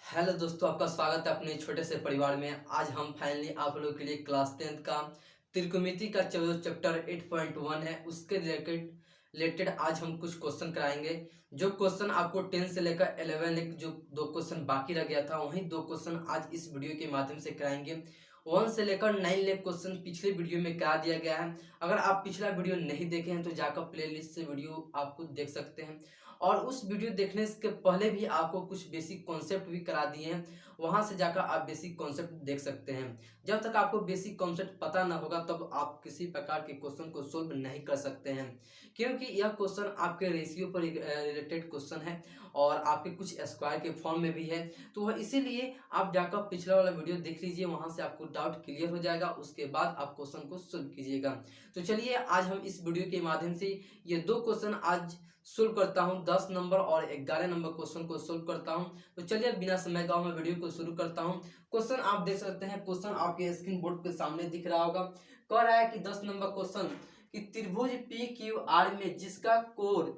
Hello दोस्तों, आपका स्वागत है अपने छोटे से परिवार में। आज हम फाइनली आप लोगों के लिए क्लास 10th का त्रिकोणमिति का जो चैप्टर 8.1 है उसके रिलेटेड आज हम कुछ क्वेश्चन कराएंगे। जो क्वेश्चन आपको 10 से लेकर 11 जो दो क्वेश्चन बाकी रह गया था वही दो क्वेश्चन आज इस वीडियो के माध्यम से कराएंगे। 1 से लेकर 9 लेक क्वेश्चन पिछले वीडियो में करा दिया गया है। अगर आप पिछला वीडियो नहीं देखे हैं तो जाकर प्लेलिस्ट से वीडियो आपको देख सकते हैं। और उस वीडियो देखने के पहले भी आपको कुछ बेसिक कॉन्सेप्ट भी करा दिए हैं, वहां से जाकर आप बेसिक कॉन्सेप्ट देख सकते हैं। जब तक आपको बेसिक कॉन्सेप्ट पता ना होगा तब आप किसी प्रकार के क्वेश्चन को सोल्व नहीं कर सकते हैं, क्योंकि यह क्वेश्चन आपके रेशियो पर रिलेटेड क्वेश्चन है और आपके कुछ स्क्वायर के फॉर्म में भी है। तो वह इसीलिए आप जाकर पिछला वाला वीडियो देख लीजिए, वहां से आपको डाउट क्लियर हो जाएगा, उसके बाद आप क्वेश्चन को सोल्व कीजिएगा। तो चलिए आज हम इस वीडियो के माध्यम से ये दो क्वेश्चन आज सोल्व करता हूं। 10 नंबर और 11 नंबर क्वेश्चन को सोल्व करता हूं। तो चलिए बिना समय गवाए मैं वीडियो को शुरू करता हूं। क्वेश्चन आप देख सकते हैं, क्वेश्चन आपके स्क्रीन बोर्ड के सामने दिख रहा होगा। कह रहा है कि 10 नंबर क्वेश्चन कि त्रिभुज पी क्यू आर में जिसका कोण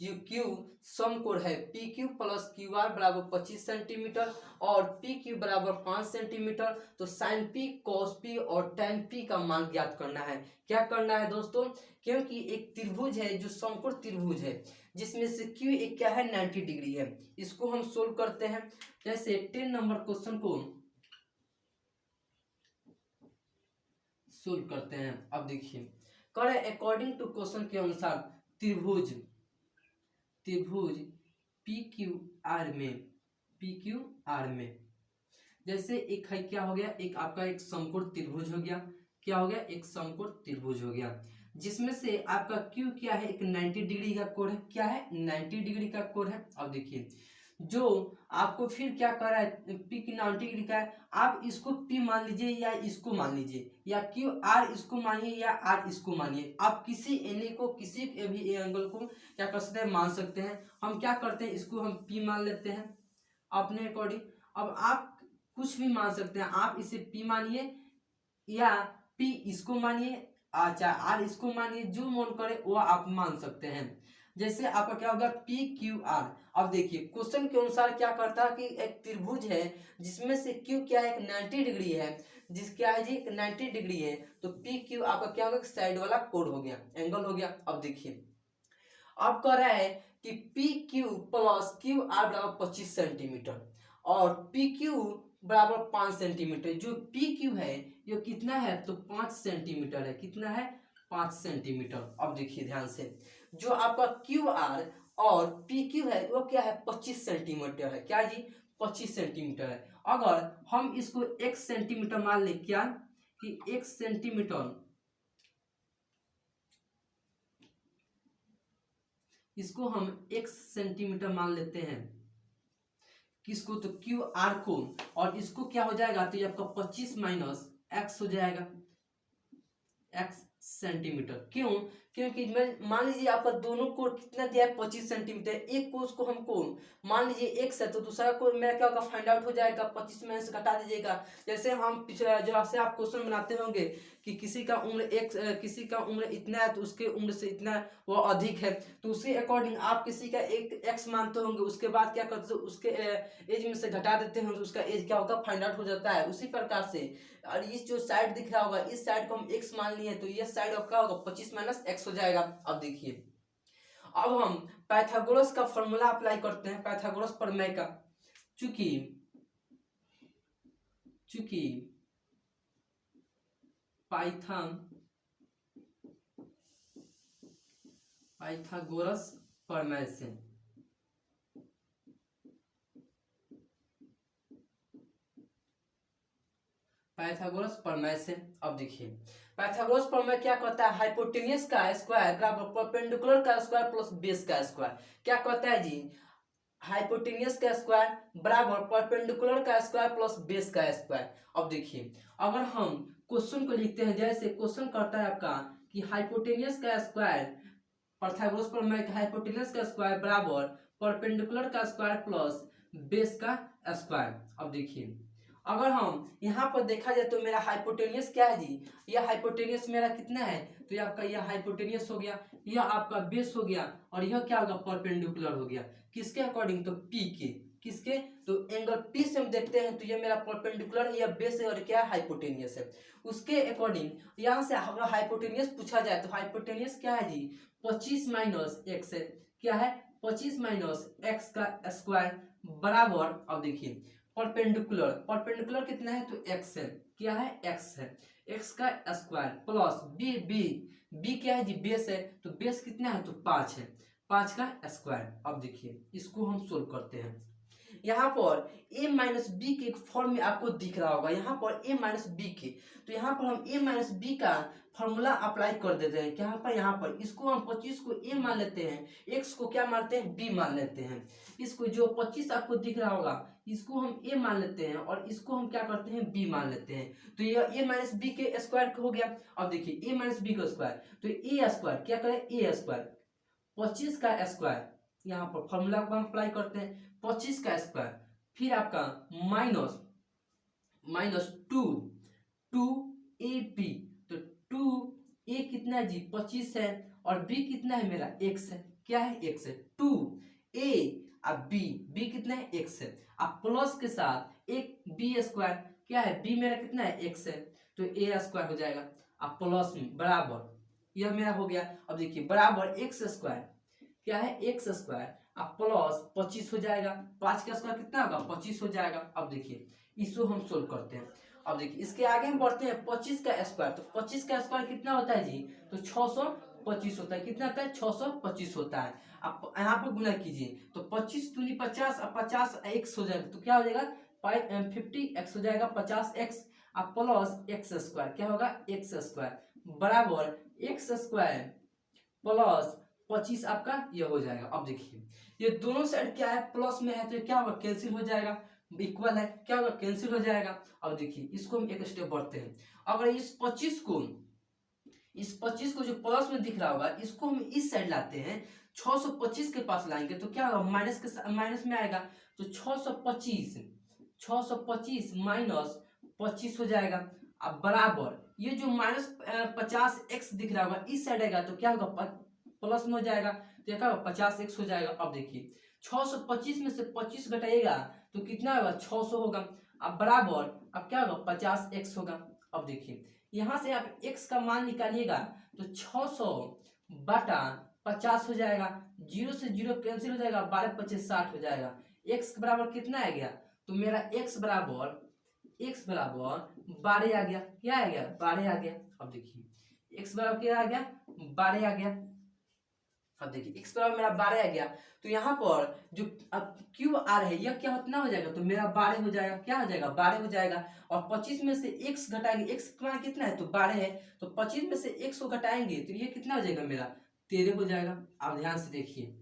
क्यू समकोण है P Q plus Q R बराबर 25 सेंटीमीटर और पी क्यू बराबर 5 सेंटीमीटर, तो साइन पी कॉस पी और tan पी का मान ज्ञात करना है। क्या करना है दोस्तों? क्योंकि एक त्रिभुज है जो समकोण त्रिभुज है जिसमें से क्यू एक क्या है 90 डिग्री है। इसको हम सोल्व करते हैं। जैसे 10 नंबर क्वेश्चन को सोल्व करते हैं। अब देखिए करें अकॉर्डिंग टू क्वेश्चन के अनुसार त्रिभुज त्रिभुज पी क्यू आर में जैसे एक है क्या हो गया, एक आपका एक समकोण त्रिभुज हो गया। क्या हो गया? एक समकोण त्रिभुज हो गया जिसमें से आपका क्यू क्या है, एक 90 डिग्री का कोण है। क्या है? 90 डिग्री का कोण है। अब देखिए जो आपको फिर क्या कर रहा है, पी की 90 डिग्री का है, आप इसको पी मान लीजिए या इसको मान लीजिए, या क्यू आर इसको मानिए या आर इसको मानिए। आप किसी एंगल को किसी भी एंगल को क्या कर सकते हैं, मान सकते हैं। हम क्या करते हैं, इसको हम पी मान लेते हैं अपने अकॉर्डिंग। अब आप कुछ भी मान सकते हैं, आप इसे पी मानिए या पी इसको मानिए, अच्छा आर इसको मानिए, जो मन करे वो आप मान सकते हैं। जैसे आपका क्या होगा पी क्यू आर। अब देखिए क्वेश्चन के अनुसार क्या करता है कि एक त्रिभुज है जिसमें से क्यू क्या है, एक 90 डिग्री है, जिस क्या है जी 90 डिग्री है, तो पी क्यू आपका क्या होगा, साइड वाला कोण हो गया, एंगल हो गया। अब देखिए अब कह रहा है कि P Q plus Q R बराबर 25 सेंटीमीटर और पी क्यू बराबर 5 सेंटीमीटर। जो पी क्यू है ये कितना है, तो 5 सेंटीमीटर है। कितना है? 5 सेंटीमीटर। अब देखिए ध्यान से, जो आपका क्यू आर और पी क्यू है वो क्या है, 25 सेंटीमीटर है। क्या जी? 25 सेंटीमीटर है। अगर हम इसको 1 सेंटीमीटर मान ले, क्या कि 1 सेंटीमीटर, इसको हम 1 सेंटीमीटर मान लेते हैं। किसको? तो क्यू आर को। और इसको क्या हो जाएगा, तो ये आपका 25 माइनस एक्स हो जाएगा, एक्स सेंटीमीटर। क्यों? क्योंकि मैं मान लीजिए आपका दोनों कोण कितना दिया है, 25 सेंटीमीटर। एक कोण को हमको मान लीजिए एक्स है तो दूसरा कोण मेरा क्या होगा, फाइंड आउट हो जाएगा। 25 में से घटा दीजिएगा। जैसे हम पिछला जैसे आप क्वेश्चन बनाते होंगे कि किसी का उम्र एक किसी का उम्र इतना है तो उसके उम्र से इतना वो अधिक है, तो उसी अकॉर्डिंग आप किसी का एक एक्स मानते होंगे, उसके बाद क्या करते हो, उसके एज में से घटा देते हैं तो उसका एज क्या होगा, फाइंड आउट हो जाता है। उसी प्रकार से और इस जो साइड दिख रहा होगा इस साइड को हम x मान लिए तो ये साइड अब क्या होगा, 25 माइनस एक्स हो जाएगा। अब देखिए अब हम पाइथागोरस का फॉर्मूला अप्लाई करते हैं, पाइथागोरस प्रमेय का। चूंकि चूंकि पाइथागोरस प्रमेय से पाइथागोरस प्रमेय से अब देखिए पाइथागोरस प्रमेय क्या कहता है, हाइपोटेन्यूस का स्क्वायर बराबर परपेंडिकुलर का स्क्वायर प्लस बेस का स्क्वायर। क्या कहता है जी, हाइपोटेन्यूस का स्क्वायर बराबर परपेंडिकुलर का स्क्वायर प्लस बेस का स्क्वायर। अब देखिए अगर हम क्वेश्चन को लिखते हैं, जैसे क्वेश्चन करता है आपका कि हाइपोटेन्यूस का स्क्वायर, पाइथागोरस प्रमेय हाइपोटेन्यूस का स्क्वायर बराबर परपेंडिकुलर का स्क्वायर प्लस बेस का स्क्वायर। अब देखिए अगर हम यहाँ पर देखा जाए तो मेरा हाइपोटेन्यूस क्या है जी, यह हाइपोटेन्यूस मेरा कितना है, तो ये आपका यह हाइपोटेन्यूस हो गया, यह आपका बेस हो गया और यह क्या होगा, परपेंडिकुलर हो गया। किसके अकॉर्डिंग? तो पी के। किसके, तो एंगल पी से हम देखते हैं तो ये मेरा परपेंडिकुलर है, या बेस है, और क्या हाइपोटेनियस है। उसके अकॉर्डिंग यहाँ से अगर हाइपोटेनियस पूछा जाए तो हाइपोटेनियस क्या है जी, 25 माइनस एक्स है, क्या है 25 माइनस एक्स का स्क्वायर बराबर, अब देखिए परपेंडिकुलर, परपेंडिकुलर कितना है तो एक्स है, क्या है एक्स है, एक्स का स्क्वायर प्लस बी, बी क्या है जी बेस है, तो बेस कितना है तो 5 है, 5 का स्क्वायर। अब देखिए इसको हम सोल्व करते हैं। यहाँ पर a माइनस बी के एक फॉर्म में आपको दिख रहा होगा, यहाँ पर a माइनस बी के, तो यहाँ पर हम a माइनस बी का फॉर्मूला अप्लाई कर देते हैं। यहाँ पर इसको हम 25 को a मान लेते हैं, x को क्या मानते हैं b मान लेते हैं। इसको जो 25 आपको दिख रहा होगा इसको हम a मान लेते हैं, और इसको हम क्या करते हैं b मान लेते हैं, तो ये a माइनस बी के स्क्वायर हो गया। अब देखिए a माइनस बी का स्क्वायर, तो a स्क्वायर क्या करें, a स्क्वायर 25 का स्क्वायर, यहाँ पर फॉर्मूला को हम अप्लाई करते हैं 25 का स्क्वायर, फिर आपका माइनस माइनस 2 ए बी, तो 2 ए कितना है जी 25 है, और बी कितना है मेरा x है, क्या है x है 2 ए, अब बी कितना है x है, अब प्लस के साथ एक बी स्क्वायर, क्या है बी मेरा कितना है x है, तो ए स्क्वायर हो जाएगा, अब प्लस में बराबर, यह मेरा हो गया। अब देखिए बराबर एक्स स्क्वायर, क्या है एक्स स्क्वायर, अब प्लस 25 हो जाएगा, 5 का स्क्वायर कितना होगा 25 हो जाएगा। अब देखिए इसको हम सोल्व करते हैं। अब देखिए इसके आगे हम बढ़ते हैं 25 का स्क्वायर, तो 25 का स्क्वायर कितना होता है जी, तो 625 होता है, कितना होता है 625 होता है। आप यहाँ पर गुना कीजिए तो 25 दूनी 50, अब 50 एक्स हो जाएगा, तो क्या हो जाएगा 50 एक्स हो जाएगा, 50 एक्स, अब प्लस एक्स स्क्वायर, क्या होगा एक्स स्क्वायर बराबर एक्स स्क्वायर प्लस 25 आपका ये हो जाएगा। अब देखिए ये दोनों साइड क्या है प्लस में है, तो क्या होगा कैंसिल हो जाएगा, इक्वल है, क्या होगा कैंसिल हो जाएगा। अब देखिए इसको हम एक स्टेप बढ़ते हैं, अगर इस 25 को जो प्लस में दिख रहा होगा इसको हम इस साइड लाते हैं, 625 के पास लाएंगे तो क्या होगा माइनस में आएगा, तो 625 माइनस 25 हो जाएगा। अब बराबर ये जो माइनस 50 एक्स दिख रहा होगा इस साइड आएगा, तो क्या होगा प्लस में हो जाएगा, तो क्या होगा 50 एक्स हो जाएगा। अब देखिए 625 में से 25 घटाइएगा तो कितना होगा 600 होगा। अब बराबर अब क्या होगा 50 एक्स होगा। अब देखिए यहाँ से आप x का मान निकालिएगा तो 600 बटा 50 हो जाएगा, 0 से 0 कैंसिल हो जाएगा, 12 25 60 हो जाएगा। x बराबर कितना आ गया, तो मेरा x बराबर 12 आ गया, क्या आ गया 12 आ गया। अब देखिए x बराबर क्या आ गया 12 आ गया। अब देखिए x बराबर मेरा 12 आ गया, तो यहाँ पर जो अब क्यू आर है यह क्या कितना हो जाएगा, तो मेरा 12 हो जाएगा, क्या हो जाएगा 12 हो जाएगा। और 25 में से x घटाएंगे, x का मान कितना है तो 12 है, तो 25 में से x को घटाएंगे तो ये कितना हो जाएगा मेरा 13 हो जाएगा। अब ध्यान से देखिए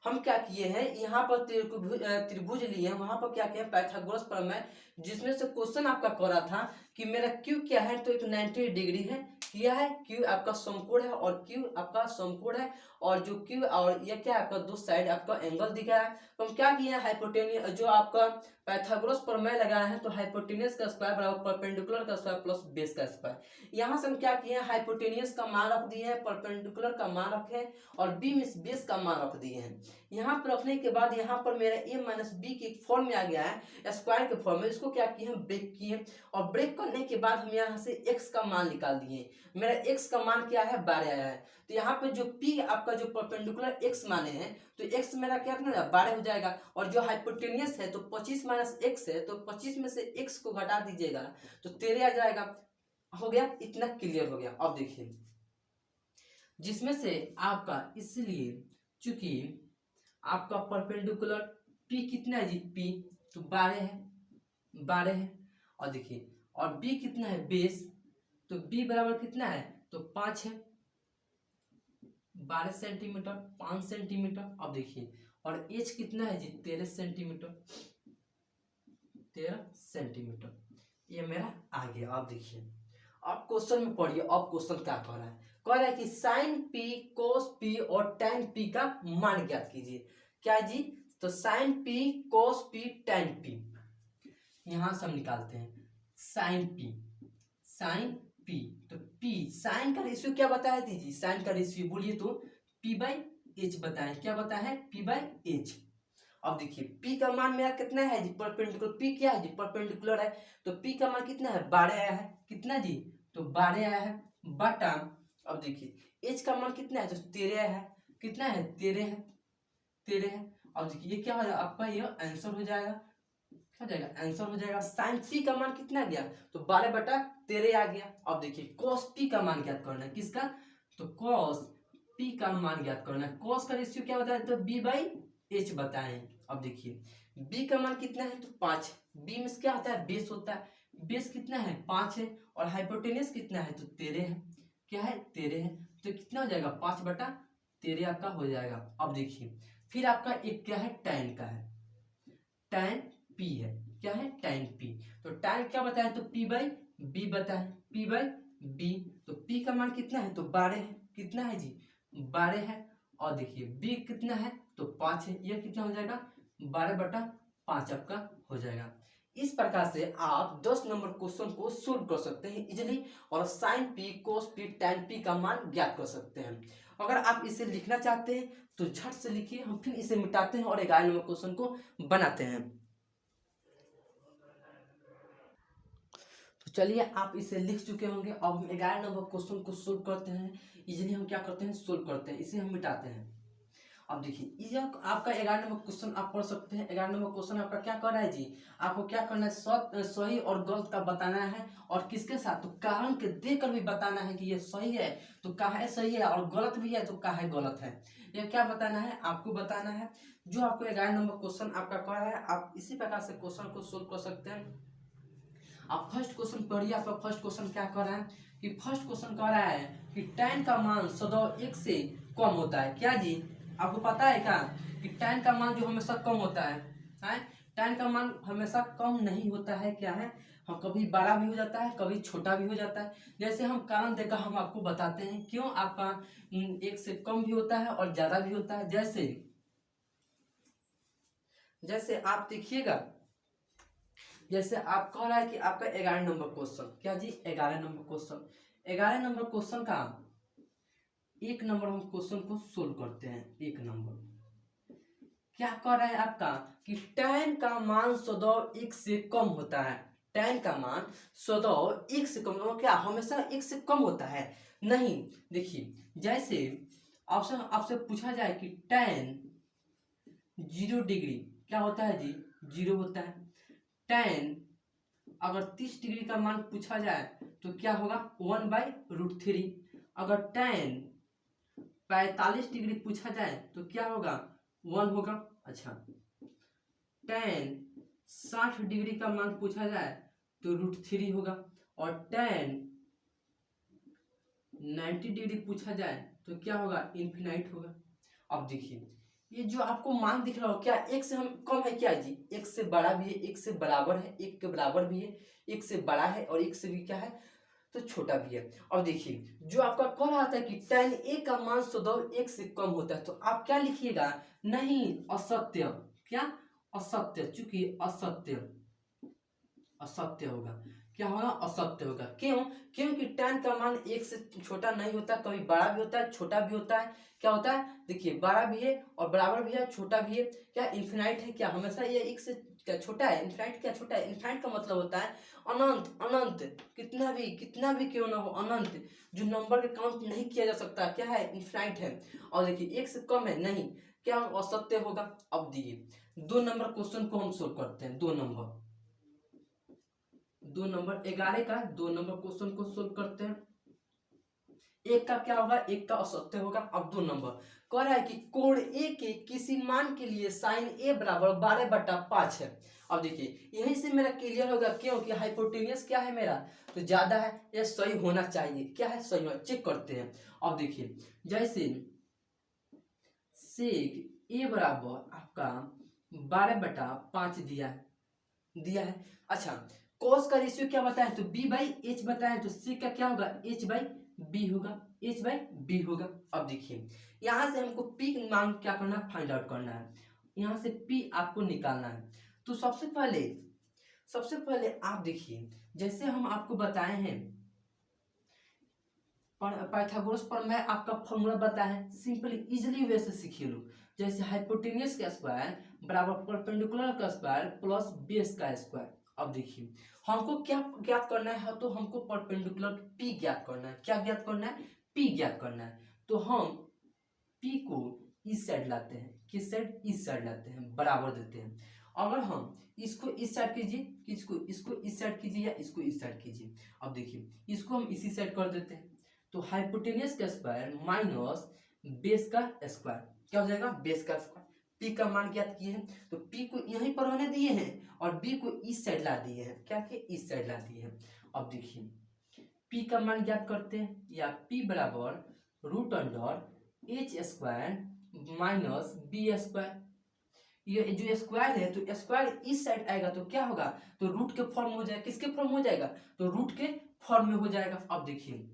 हम क्या किए हैं, यहाँ पर त्रिभुज लिए हैं, वहां पर क्या किया पाइथागोरस प्रमेय, जिसमें से क्वेश्चन आपका कर रहा था कि मेरा क्यू क्या है, तो एक 90 डिग्री है, क्या है क्यू आपका समकोण है, और क्यू आपका समकोण है, और जो क्यू और ये क्या आपका दो साइड आपका एंगल दिख रहा है। तो हम क्या किए हैं हाइपोटेनियस जो आपका पाइथागोरस प्रमेय लगाया है, तो हाइपोटेनियस का स्क्वायर बराबर परपेंडिकुलर का स्क्वायर प्लस बेस का स्क्वायर। यहाँ से हम क्या किए हैं हाइपोटेनियस का मान रख दिए हैं, परपेंडिकुलर का मान रखे, और बी में बेस का मान रख दिए हैं। यहाँ पर रखने के बाद यहाँ पर मेरा a माइनस बी के फॉर्म में आ गया है स्क्वायर के फॉर्म में, इसको क्या किए हम ब्रेक किए, और ब्रेक करने के बाद हम यहाँ से x का मान निकाल दिए। मेरा x का मान क्या है 12 आया है, तो यहाँ पे जो p आपका जो परपेंडिकुलर x माने हैं तो x मेरा क्या करना 12 हो जाएगा, और जो हाइपोटेनियस है तो 25 माइनस x है, तो 25 में से x को घटा दीजिएगा तो 13 आ जाएगा। हो गया, इतना क्लियर हो गया। अब देखिए जिसमें से आपका इसलिए चूंकि आपका परपेंडिकुलर p कितना है जी p तो 12 है, और देखिए और b कितना है बेस, तो b बराबर कितना है तो 5 है, 12 सेंटीमीटर 5 सेंटीमीटर। अब देखिए और h कितना है जी 13 सेंटीमीटर, ये मेरा आ गया। अब देखिए अब क्वेश्चन में पढ़िए, अब क्वेश्चन क्या कह रहा है, कह रहा है कि साइन p कोस p और tan p का मान ज्ञात कीजिए। क्या जी, तो साइन p कोस p tan p, यहां से हम निकालते हैं साइन p, तो p साइन का रेशियो क्या बताया दीजिए, साइन का रेशियो बोलिए तो p/h बताएं, क्या बताया है p/h। अब देखिए P का मान मेरा कितना है जी, परपेंडिकुलर P क्या है जी, परपेंडिकुलर है, तो P का मान कितना है, 12 आया है, कितना जी, तो 12 आया है, बटा अब देखिए H का मान कितना है, तो 13 आया है, कितना है, 13 है, 13 है। अब देखिए ये क्या हो जाएगा आपका, ये आंसर हो जाएगा, क्या हो जाएगा, आंसर हो जाएगा। साइन P का मान कितना गया, तो 12/13 आ गया। अब देखिए cos P का मान ज्ञात करना है, किसका, तो cos P का मान ज्ञात करना है। cos का रेशियो क्या होता है, तो B/H बताएं। अब देखिए B का मान कितना है, तो 5, B में क्या होता है, बेस होता है, बेस कितना है, 5 है, और हाइपोटेनस कितना है, तो 13 है, क्या है, 13 है, तो कितना हो जाएगा, 5/13 आपका हो जाएगा। अब देखिए फिर आपका एक क्या है, tan का है, tan P है, क्या है, tan P, तो tan क्या बताया, तो P/B बताए, P/B, तो P का मान कितना है, तो 12 है, कितना है जी, 12 है, और देखिए B कितना है, तो 5 है, यह कितना हो जाएगा, 12/5 आपका हो जाएगा। इस प्रकार से आप 10 नंबर क्वेश्चन को सोल्व कर सकते हैं इजीली, और sign P, cos P, tan P का मान ज्ञात कर सकते हैं। अगर आप इसे लिखना चाहते हैं तो झट से लिखिए, हम फिर इसे मिटाते हैं और 11 नंबर क्वेश्चन को बनाते हैं। तो चलिए आप इसे लिख चुके होंगे, अब हम 11 नंबर क्वेश्चन को सोल्व करते हैं। इजीली हम क्या करते हैं, सोल्व करते हैं, इसे हम मिटाते हैं। अब देखिए ये आपका 11 नंबर क्वेश्चन आप पढ़ सकते हैं। 11 नंबर क्वेश्चन आपका क्या कर रहा है जी, आपको क्या करना है, सही और गलत का बताना है, और किसके साथ, तो कारण के देकर भी बताना है कि ये सही है तो काहे सही है, और गलत भी है तो काहे गलत है। यह क्या बताना है, आपको बताना है। जो आपको 11 नंबर क्वेश्चन आपका कर रहा है, आप इसी प्रकार से क्वेश्चन को सोल्व कर सकते हैं। आप फर्स्ट क्वेश्चन पढ़िए। आपका फर्स्ट क्वेश्चन क्या कर रहा है, कि फर्स्ट क्वेश्चन कह रहा है कि tan का मान सदैव 1 से कम होता है, क्या जी, आपको पता है क्या, कि tan का मान जो हमेशा कम होता है, tan का मान हमेशा कम नहीं होता है, क्या है, हम कभी बड़ा भी हो जाता है, कभी छोटा भी हो जाता है। जैसे हम कारण देकर हम आपको बताते हैं क्यों आपका 1 से कम भी होता है और ज्यादा भी होता है। जैसे आप देखिएगा, जैसे आप कह रहा है कि आपका 11 नंबर क्वेश्चन, क्या जी, 11 नंबर क्वेश्चन, 11 नंबर क्वेश्चन का 1 नंबर हम क्वेश्चन को सोल्व करते हैं। 1 नंबर क्या कह रहा है आपका, कि tan का मान सदैव 1 से कम होता है। tan का मान सदैव 1 से कम, मतलब क्या हमेशा 1 से कम होता है, नहीं। देखिए जैसे ऑप्शन आपसे पूछा जाए कि tan 0 डिग्री क्या होता है जी, 0 होता है। tan अगर 30 डिग्री का मान पूछा जाए तो क्या होगा, 1/√3। अगर tan 45 डिग्री पूछा जाए तो क्या होगा, 1 होगा। अच्छा, tan 60 डिग्री का मान पूछा जाए तो √3 होगा, और tan 90 डिग्री पूछा जाए तो क्या होगा, इन्फिनाइट होगा। अब देखिए ये जो आपको मान दिख रहा हो, क्या 1 से हम कम है, क्या जी, 1 से बड़ा भी है, 1 से बराबर है, 1 के बराबर भी है, 1 से बड़ा है, और 1 से भी क्या है, तो छोटा भी है। और देखिए जो आपका कह रहा था कि tan a का मान सदैव 1 से कम होता है, तो आप क्या लिखिएगा, नहीं, असत्य, क्या, असत्य, चूंकि असत्य, असत्य होगा, क्या होगा, असत्य होगा। क्यों, क्योंकि tan का मान 1 से छोटा नहीं होता, कभी बड़ा भी होता है, छोटा भी होता है। क्या होता है, देखिए बड़ा भी है और बराबर भी है, छोटा भी है, क्या इन्फिनाइट है, क्या हमेशा ये 1 से क्या छोटा है, इन्फिनाइट क्या छोटा है। इन्फिनाइट का मतलब होता है अनंत, अनंत, कितना भी क्यों ना हो, अनंत, जो नंबर के काउंट नहीं किया जा सकता, क्या है, इन्फिनाइट है। और देखिए 1 से कम है, नहीं, क्या असत्य होगा। अब देखिए 2 नंबर क्वेश्चन को हम सोल्व करते हैं। 2 नंबर 11 का 2 नंबर क्वेश्चन को सोल्व करते हैं। एक का क्या होगा, एक का असत्य होगा। अब 2 नंबर कह रहा है कि कोण ए के किसी मान के लिए साइन ए बराबर 12/5 है। अब देखिए यहीं से मेरा क्लियर होगा, क्योंकि हाइपोटेनियस क्या है मेरा, तो ज्यादा है, यह सही होना चाहिए, क्या है, सही होना, चेक करते हैं। अब देखिए जैसे सेक ए बराबर आपका 12/5 दिया है। अच्छा, cos का रेशियो क्या बताया, तो B/H बताया, तो C का क्या होगा, H/B होगा, H/B होगा। अब देखिए यहाँ से हमको P मान क्या करना है, फाइंड आउट करना है। यहाँ से P आपको निकालना है। तो सबसे पहले आप देखिए, जैसे हम आपको बताए हैं पाइथागोरस पर मैं आपका फॉर्मूला बताया है, सिंपली इजीली वे से सीखिए लोग। जैसे हाइपोटेनियस का स्क्वायर बराबर परपेंडिकुलर का स्क्वायर प्लस बेस का स्क्वायर। अब देखिए हमको क्या ज्ञात करना है, तो हमको परपेंडिकुलर पी ज्ञात करना है। क्या ज्ञात करना है? पी ज्ञात करना है। तो हम पी को इस साइड लाते हैं, किस साइड? इस साइड लाते हैं, बराबर देते हैं। अगर हम इसको इस साइड कीजिए, किसको? इसको इस साइड कीजिए या इसको इस साइड कीजिए। अब देखिए इसको हम इसी साइड कर देते हैं, तो हाइपोटेनियस का स्क्वायर माइनस बेस का स्क्वायर क्या हो जाएगा? बेस का स्क्वायर। पी का मान ज्ञात किए हैं, तो पी को यहीं पर होने दिए हैं और बी को इस साइड ला दिए हैं। क्या कि इस साइड ला दिए हैं। अब देखिए पी का मान ज्ञात करते हैं, या पी बराबर root under H square minus B square. ये जो स्क्वायर है, तो स्क्वायर इस साइड आएगा तो क्या होगा? तो रूट के फॉर्म हो जाएगा। किसके फॉर्म हो जाएगा? तो रूट के फॉर्म में हो जाएगा। अब देखिए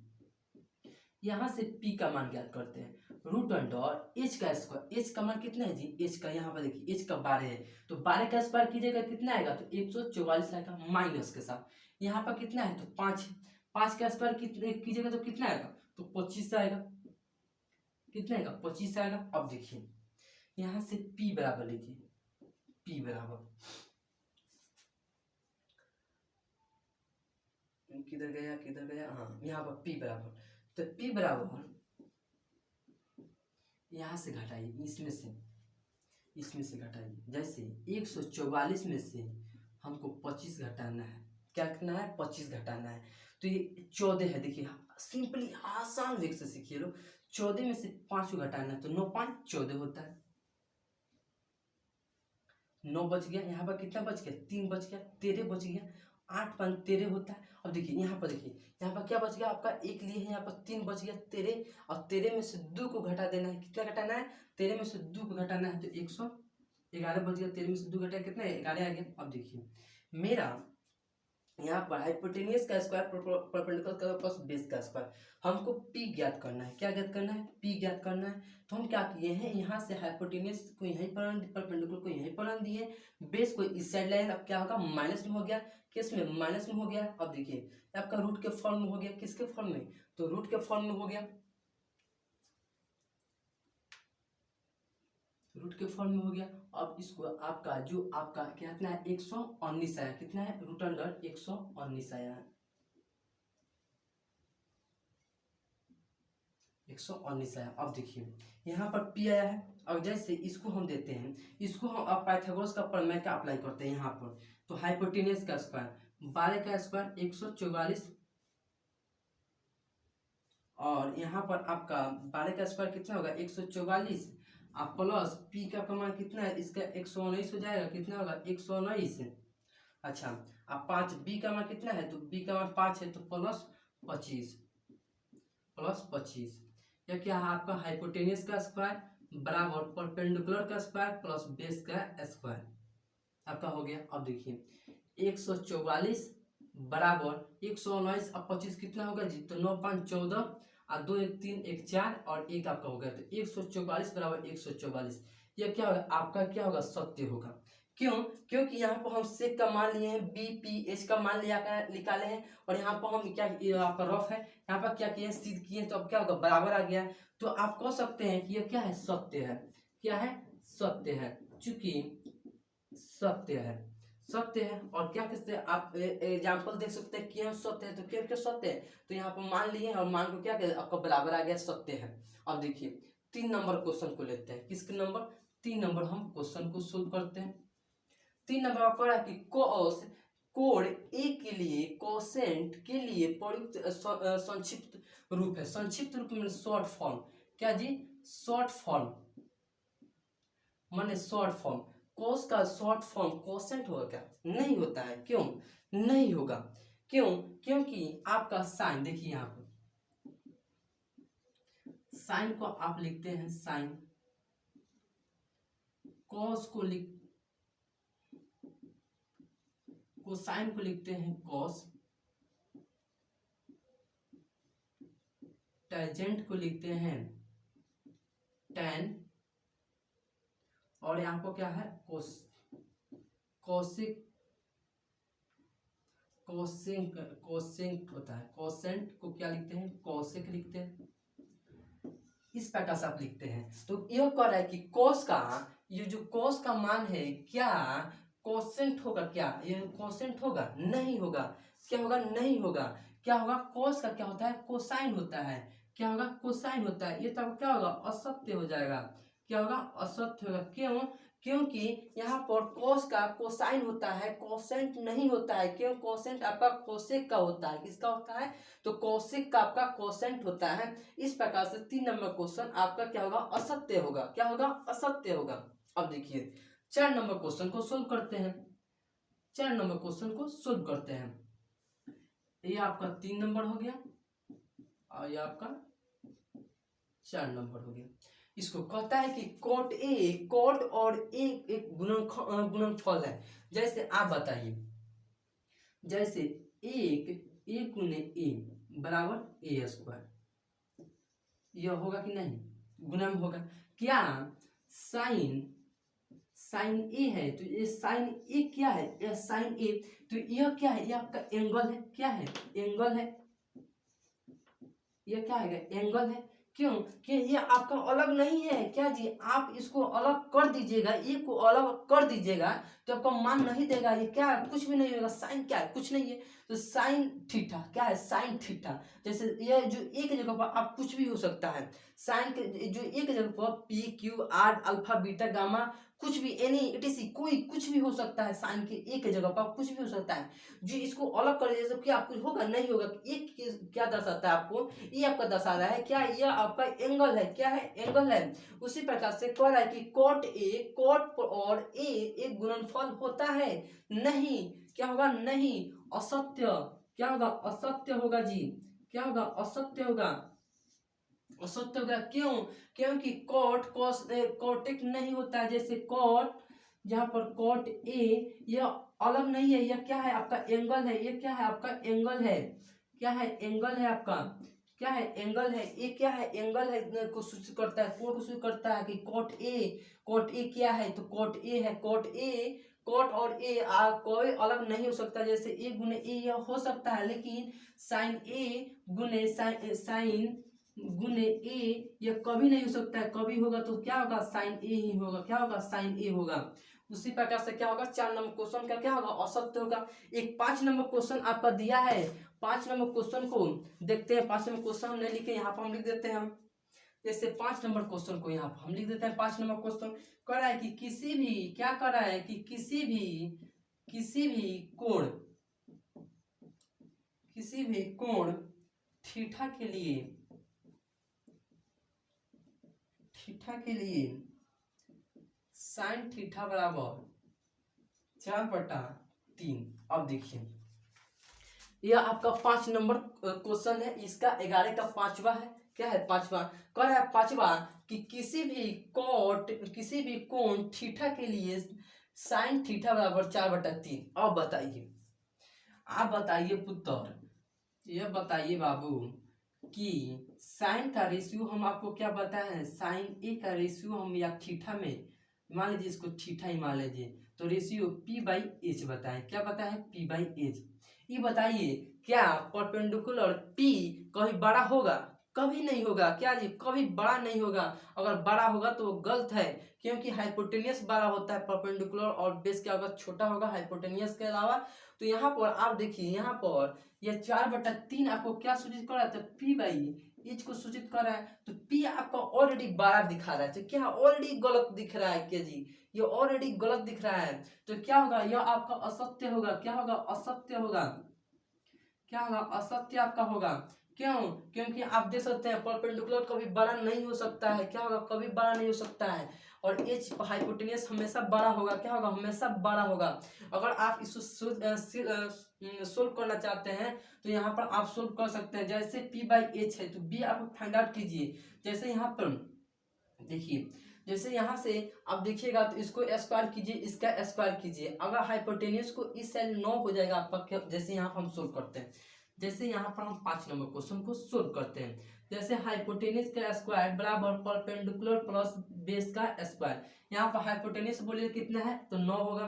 यहां से p का मान ज्ञात करते हैं, रूट अंडर एच का स्क्वायर। एच का मान कितना है जी? एच का यहाँ पर देखिए एच का 12 है, तो 12 का स्क्वायर कीजिएगा कितना आएगा? तो 144 आएगा माइनस के साथ। यहाँ पर कितना है? तो 5। 5 का स्क्वायर कीजिएगा तो कितना आएगा? तो 25 आएगा। कितना आएगा? 25 आएगा। अब देखिए यहाँ से p बराबर लीजिए, p बराबर किधर गया, किधर गया? हाँ यहाँ पर p बराबर, तो p बराबर यहाँ से घटाइए, इसमें से घटाइए। जैसे 144 में से हमको 25 घटाना है। क्या करना है? 25 घटाना है। तो ये 14 है। देखिए सिंपली आसान वे से सीखिए लोग। 14 में से 5 को घटाना है, तो 9 5 14 होता है। 9 बच गया, यहाँ पर कितना बच गया? 3 बच गया, 13 बच गया। 8 5 13 होता है। अब देखिए यहाँ पर, देखिए यहाँ पर क्या बच गया आपका? एक लिए है, यहाँ पर 3 बच गया 13, और 13 में से 2 को घटा देना है। कितना घटाना है? 13 में से 2 को घटाना है, तो 111 बच गया। 13 में से 2 घटाया कितना है? 11 आ गया। अब देखिए मेरा यहाँ पर हाइपोटेनियस का स्क्वायर परपेंडिकुलर का प्लस बेस का स्क्वायर, हमको पी ज्ञात करना है। क्या ज्ञात करना है? पी ज्ञात करना है। तो हम क्या किए हैं, यहाँ से हाइपोटेनियस को यहीं पर, परपेंडिकुलर को यहीं पर दिए, बेस को इस साइड लाए। अब क्या होगा? माइनस में हो गया। किस में? माइनस में हो गया। अब देखिए आपका रूट के फॉर्म में हो गया। किसके फॉर्म में? तो रूट के फॉर्म में हो गया, रूट के फॉर्म में हो गया। अब इसको आपका जो आपका कितना है? 119 आया। कितना है? रूट अंडर 119 आया है, 119 आया। अब देखिए यहाँ पर p आया है। अब जैसे इसको हम देते हैं, इसको हम अब पाइथागोरस का प्रमेय का अप्लाई करते हैं यहाँ पर। तो हाइपोटेनियस का स्क्वायर 12 का स्क्वायर 144, और यहाँ पर आपका 12 का स्क्वायर कितना होगा? 144, आप प्लस p का मान कितना है? इसका 119 हो जाएगा। कितना होगा? 119। अच्छा अब 5 b का मान कितना है? तो b का मान 5 है, तो प्लस 25, प्लस 25। यह क्या है आपका? हाइपोटेनियस का स्क्वायर बराबर परपेंडिकुलर का स्क्वायर प्लस बेस का स्क्वायर आपका हो गया। अब देखिए 144 बराबर 119, अब 25 कितना होगा जी? तो 9 5 14, और 2 1 3 1 4, और 1 आपका हो गया। तो 144 बराबर 144, यह क्या होगा आपका? क्या होगा? सत्य होगा। क्यों? क्योंकि यहाँ पर हम सेक का मान लिए हैं, बी पी एच का मान लिया कर निकाले हैं, और यहाँ पर हम क्या, आपका रफ है, यहाँ पर क्या किए? सिद्ध किए, तो अब क्या होगा? बराबर आ गया। तो आप कह सकते हैं कि यह क्या है? सत्य है। क्या है? सत्य है। चूंकि सत्य है, सत्य है। और क्या कहते हैं आप? एग्जाम्पल देख सकते हैं क्यों सत्य है। तो क्यों क्यों सत्य है? तो यहाँ पर मान लिए और मान को क्या कहते हैं? आपका बराबर आ गया, सत्य है। अब देखिए 3 नंबर क्वेश्चन को लेते हैं। किसके नंबर? 3 नंबर हम क्वेश्चन को सोल्व करते हैं। 3 नंबर आपको पढ़ा कि कोस कोड ए के लिए कोसेंट के लिए प्रयुक्त संक्षिप्त रूप है। संक्षिप्त रूप में शॉर्ट फॉर्म। क्या जी? शॉर्ट फॉर्म माने शॉर्ट फॉर्म। कोस का शॉर्ट फॉर्म कोसेंट होगा क्या? नहीं होता है। क्यों नहीं होगा? क्यों? क्योंकि आपका साइन, देखिए यहाँ पर साइन को आप लिखते हैं साइन, कॉस को कोसाइन को लिखते हैं कॉस, टेंजेंट को लिखते हैं टेन, और यहाँ पर क्या है? कोसिक कोसेंट होता है। कोसेंट को क्या लिखते हैं? कोसेक लिखते हैं। इस प्रकार से आप लिखते हैं। तो यह कह रहा है कि कॉस का, ये जो कॉस का मान है क्या कोसेंट होगा? क्या ये कोसेंट होगा? नहीं होगा। क्या होगा? नहीं होगा। क्या होगा? कॉस का क्या होता है? कोसाइन होता है। क्या होगा? कोसाइन होता है। ये तब क्या होगा? असत्य हो जाएगा। क्या होगा? असत्य होगा। क्यों? क्योंकि यहाँ पर कॉस का कोसाइन होता है, कोसेंट नहीं होता है। क्यों? कोसेंट आपका कोसेक का होता है। किसका होता है? तो कोसेक का आपका कोसेंट होता है। इस प्रकार से 3 नंबर क्वेश्चन आपका क्या होगा? असत्य होगा। क्या होगा? असत्य होगा। अब देखिए 4 नंबर क्वेश्चन को सोल्व करते हैं। 4 नंबर क्वेश्चन को सोल्व करते हैं। ये आपका 3 नंबर हो गया और ये आपका 4 नंबर हो गया। इसको कहता है कि कॉट ए, कॉट और ए एक गुणनफल है। जैसे आप बताइए, जैसे एक ए गुने ए बराबर ए स्क्वायर, यह होगा कि नहीं? गुणन होगा। क्या साइन साइन ए है तो ये साइन ए क्या है? यह साइन ए, तो यह क्या है? यह आपका एंगल है। क्या है? एंगल है। यह क्या है? एंगल है। क्यों? कि ये आपका अलग नहीं है। क्या जी? आप इसको अलग कर दीजिएगा, ये को अलग कर दीजिएगा तो आपका मान नहीं देगा। ये क्या है? कुछ भी नहीं होगा। साइन क्या है? कुछ नहीं है। तो साइन थीटा क्या है? Sine theta. जैसे ये जो एक जगह पर आप कुछ भी हो सकता है। साइन के जो एक जगह पर P Q R alpha beta gamma कुछ भी एनी इटीसी कोई कुछ भी हो सकता है। साइन के एक जगह पर कुछ भी हो सकता है। जो इसको अलग कर दीजिए तो क्या कुछ होगा? नहीं होगा। एक क्या दर्शाता है आपको? ये आपका दर्शा रहा है क्या? यह आपका एंगल है। क्या है? एंगल है। उसी प्रकार से कह रहा है कि कॉट ए, कॉट और ए एक गुणनफल होता है। नहीं। क्या होगा? नहीं। असत्य। क्या होगा? असत्य होगा जी। क्या होगा? असत्य होगा। असत्य होगा। क्यों? क्योंकि कॉट कॉस कॉटिक नहीं होता है। जैसे कॉट, जहां पर कॉट ए यह अलग नहीं है। यह क्या है? आपका एंगल है। ये क्या है? आपका एंगल है। क्या है? एंगल है आपका। क्या है? एंगल है। ये क्या है? एंगल है को सूचित करता है। कौन को सूचित करता है कि कॉट ए, कॉट ए क्या है? तो कॉट ए है। कॉट ए, कॉट और ए कोई अलग नहीं हो सकता। जैसे ए गुने ए यह हो सकता है, लेकिन साइन ए गुने साइन गुने ए यह कभी नहीं हो सकता है। कभी होगा तो क्या होगा? साइन ए ही होगा। क्या होगा? साइन ए होगा। उसी प्रकार से क्या होगा? 4 नंबर क्वेश्चन का क्या होगा? असत्य होगा। एक 5 नंबर क्वेश्चन आपका दिया है। 5 नंबर क्वेश्चन को देखते हैं। 5 नंबर क्वेश्चन हम नहीं लिखे, यहाँ पर हम लिख देते हैं। जैसे 5 नंबर क्वेश्चन को यहाँ पर हम लिख देते हैं। 5 नंबर क्वेश्चन कह रहा है कि किसी भी, क्या कह रहा है कि किसी भी कोण थीटा के लिए साइन थीटा बराबर 4/3। अब देखिए यह आपका 5 नंबर क्वेश्चन है। इसका 11 का 5वां है। क्या है? 5वां। कह रहा है 5वां कि किसी भी कोण थीटा के लिए साइन थीटा बराबर 4/3। अब बताइए, आप बताइए पुत्र, यह बताइए बाबू कि साइन का रेशियो हम आपको क्या बताए हैं? साइन ए का रेशियो हम या थीटा में मान लीजिए, इसको थीटा ही मान लीजिए, तो रेशियो p/h बताएं। क्या बताएं? p/h। ये बताइए क्या परपेंडिकुलर p कभी बड़ा होगा? कभी नहीं होगा। क्या जी? कभी बड़ा नहीं होगा। अगर बड़ा होगा तो गलत है, क्योंकि हाइपोटेनियस बड़ा होता है परपेंडिकुलर, और बेस क्या होगा? छोटा होगा हाइपोटेनियस के अलावा। तो यहाँ पर आप देखिए, यहाँ पर यह 4/3 आपको क्या सूचित कर रहा है? तो p/h को सूचित कर रहा है। तो p आपका ऑलरेडी बड़ा दिखा रहा है। तो क्या ऑलरेडी गलत दिख रहा है? क्या जी? ये ऑलरेडी गलत दिख रहा है। तो क्या होगा? यह आपका असत्य होगा। क्या होगा? असत्य होगा। क्या होगा? असत्य आपका होगा। क्यों? क्योंकि आप देख सकते हैं परपेंडिकुलर कभी बड़ा नहीं हो सकता है। क्या होगा? कभी बड़ा नहीं हो सकता है। और एच हाइपोटेनियस हमेशा बड़ा होगा। क्या होगा? हमेशा बड़ा होगा। अगर आप इसको सोल्व करना चाहते हैं तो यहाँ पर आप सोल्व कर सकते हैं। जैसे p/h है तो b आप फाइंड आउट कीजिए। जैसे यहाँ पर देखिए, जैसे यहाँ से आप देखिएगा तो इसको स्क्वायर कीजिए, इसका स्क्वायर कीजिए। अगर हाइपोटेनियस को इस साइड 9 हो जाएगा आपका। जैसे यहाँ पर हम सोल्व करते हैं, जैसे यहाँ पर हम 5 नंबर क्वेश्चन को सोल्व करते हैं। जैसे हाइपोटेनियस का स्क्वायर बराबर परपेंडिकुलर प्लस बेस का स्क्वायर। यहाँ पर हाइपोटेनियस बोलिए कितना है? तो 9 होगा।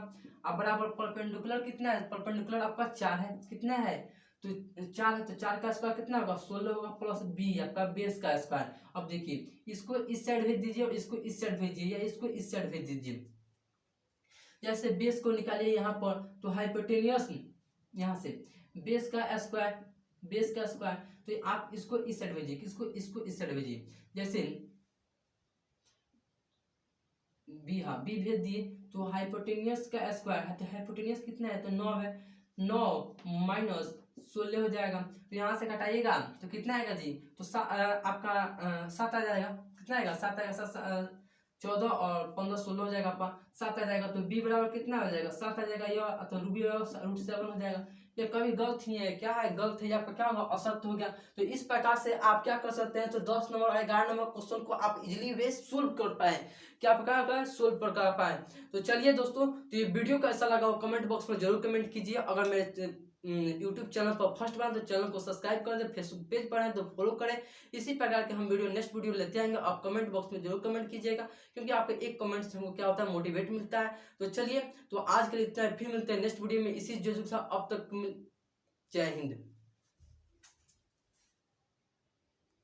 अब बराबर परपेंडिकुलर कितना है? परपेंडिकुलर आपका 4 है। कितना है? तो 4 है तो 4 का स्क्वायर कितना होगा 16 होगा प्लस बी आपका बेस का स्क्वायर। अब देखिए इसको इस साइड भेज दीजिए और इसको इस साइड भेजिए या इसको इस साइड भेज दीजिए। जैसे बेस को निकालिए यहाँ पर तो हाइपोटेनियस यहाँ से बेस का स्क्वायर तो आप इसको इस साइड भेजिए, किसको इसको इस साइड भेजिए। जैसे बी, हाँ बी भेज दिए तो हाइपोटेनियस का स्क्वायर है तो हाइपोटेनियस कितना है तो 9 है, 9 माइनस 16 हो जाएगा तो यहाँ से घटाइएगा तो कितना आएगा जी तो आपका 7 आ जाएगा। कितना आएगा 7 आएगा, 14 और 15 16 हो जाएगा आपका 7 आ जाएगा। तो बी बराबर कितना हो जाएगा 7 आ जाएगा, यह तो रूबी √7 हो जाएगा। ये कभी गलत ही है, क्या है गलत है आपका, क्या होगा असत्य हो गया। तो इस प्रकार से आप क्या कर सकते हैं तो 10 नंबर और 11 नंबर क्वेश्चन को आप इजीली वे सोल्व कर पाए, क्या क्या कर सोल्व कर पाए। तो चलिए दोस्तों, तो ये वीडियो कैसा लगा वो कमेंट बॉक्स में जरूर कमेंट कीजिए। अगर मेरे यूट्यूब चैनल पर फर्स्ट बार तो चैनल को सब्सक्राइब कर दें, फेसबुक पेज पर है तो फॉलो करें। इसी प्रकार के हम नेक्स्ट वीडियो लेते आएंगे, आप कमेंट बॉक्स में जरूर कमेंट कीजिएगा क्योंकि आपके एक कमेंट से हमको क्या होता है मोटिवेट मिलता है। तो चलिए, तो आज के लिए इतना, फिर मिलते हैं नेक्स्ट वीडियो में इसी जो अब तक जय हिंद।